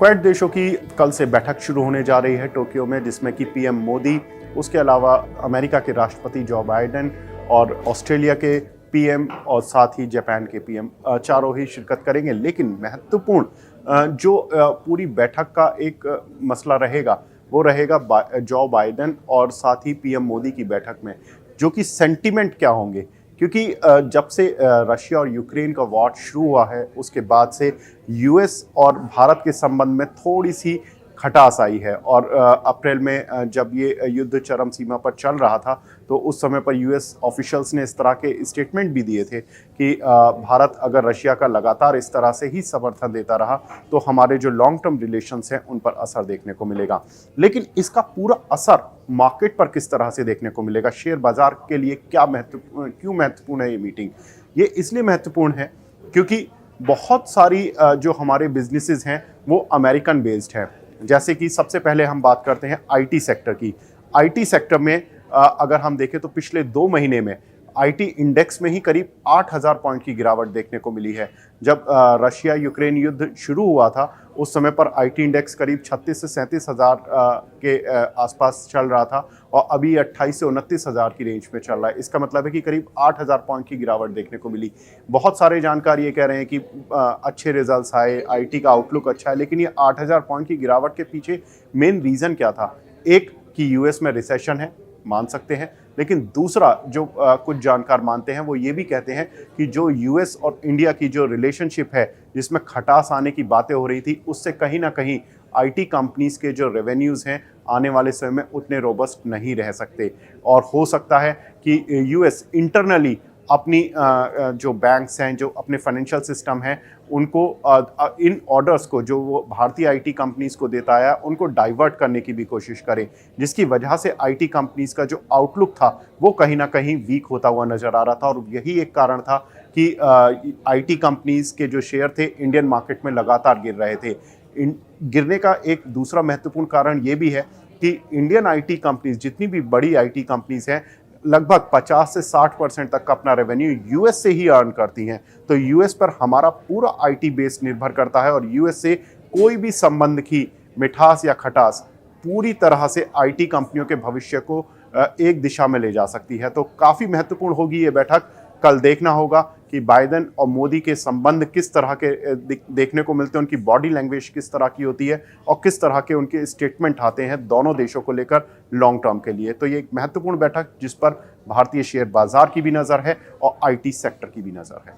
Quad देशों की कल से बैठक शुरू होने जा रही है टोक्यो में, जिसमें कि पीएम मोदी, उसके अलावा अमेरिका के राष्ट्रपति जो बाइडेन और ऑस्ट्रेलिया के पीएम और साथ ही जापान के पीएम चारों ही शिरकत करेंगे। लेकिन महत्वपूर्ण जो पूरी बैठक का एक मसला रहेगा वो रहेगा जो बाइडेन और साथ ही पीएम मोदी की बैठक में, जो कि सेंटिमेंट क्या होंगे। क्योंकि जब से रशिया और यूक्रेन का वॉर शुरू हुआ है उसके बाद से यूएस और भारत के संबंध में थोड़ी सी खटास आई है। और अप्रैल में जब ये युद्ध चरम सीमा पर चल रहा था तो उस समय पर यूएस ऑफिशियल्स ने इस तरह के स्टेटमेंट भी दिए थे कि भारत अगर रशिया का लगातार इस तरह से ही समर्थन देता रहा तो हमारे जो लॉन्ग टर्म रिलेशंस हैं उन पर असर देखने को मिलेगा। लेकिन इसका पूरा असर मार्केट पर किस तरह से देखने को मिलेगा, शेयर बाजार के लिए क्यों महत्वपूर्ण है ये मीटिंग? ये इसलिए महत्वपूर्ण है क्योंकि बहुत सारी जो हमारे बिजनेसेस हैं वो अमेरिकन बेस्ड हैं। जैसे कि सबसे पहले हम बात करते हैं आईटी सेक्टर की। आईटी सेक्टर में अगर हम देखें तो पिछले 2 महीने में आईटी इंडेक्स में ही करीब 8000 पॉइंट की गिरावट देखने को मिली है। जब रशिया यूक्रेन युद्ध शुरू हुआ था उस समय पर आईटी इंडेक्स करीब 36 से 37 हज़ार के आसपास चल रहा था और अभी 28 से 29 हज़ार की रेंज में चल रहा है। इसका मतलब है कि करीब 8000 पॉइंट की गिरावट देखने को मिली। बहुत सारे जानकार ये कह रहे हैं कि अच्छे रिजल्ट्स आए, आईटी का आउटलुक अच्छा है, लेकिन ये 8000 पॉइंट की गिरावट के पीछे मेन रीज़न क्या था? एक कि यूएस में रिसेशन है, मान सकते हैं, लेकिन दूसरा जो कुछ जानकार मानते हैं वो ये भी कहते हैं कि जो यूएस और इंडिया की जो रिलेशनशिप है जिसमें खटास आने की बातें हो रही थी उससे कहीं ना कहीं आईटी कंपनीज के जो रेवेन्यूज़ हैं आने वाले समय में उतने रोबस्ट नहीं रह सकते। और हो सकता है कि यूएस इंटरनली अपनी जो बैंक्स हैं, जो अपने फाइनेंशियल सिस्टम हैं, उनको इन ऑर्डर्स को जो वो भारतीय आईटी कंपनीज को देता है उनको डाइवर्ट करने की भी कोशिश करें, जिसकी वजह से आईटी कंपनीज का जो आउटलुक था वो कहीं ना कहीं वीक होता हुआ नजर आ रहा था। और यही एक कारण था कि आईटी कंपनीज के जो शेयर थे इंडियन मार्केट में लगातार गिर रहे थे। गिरने का एक दूसरा महत्वपूर्ण कारण ये भी है कि इंडियन आईटी कंपनीज, जितनी भी बड़ी आईटी कंपनीज हैं, लगभग 50 से 60% तक का अपना रेवेन्यू यूएस से ही अर्न करती हैं। तो यूएस पर हमारा पूरा आईटी बेस निर्भर करता है और यूएस से कोई भी संबंध की मिठास या खटास पूरी तरह से आईटी कंपनियों के भविष्य को एक दिशा में ले जा सकती है। तो काफ़ी महत्वपूर्ण होगी ये बैठक। कल देखना होगा कि बाइडेन और मोदी के संबंध किस तरह के देखने को मिलते हैं, उनकी बॉडी लैंग्वेज किस तरह की होती है और किस तरह के उनके स्टेटमेंट आते हैं दोनों देशों को लेकर लॉन्ग टर्म के लिए। तो ये एक महत्वपूर्ण बैठक जिस पर भारतीय शेयर बाजार की भी नज़र है और आईटी सेक्टर की भी नज़र है।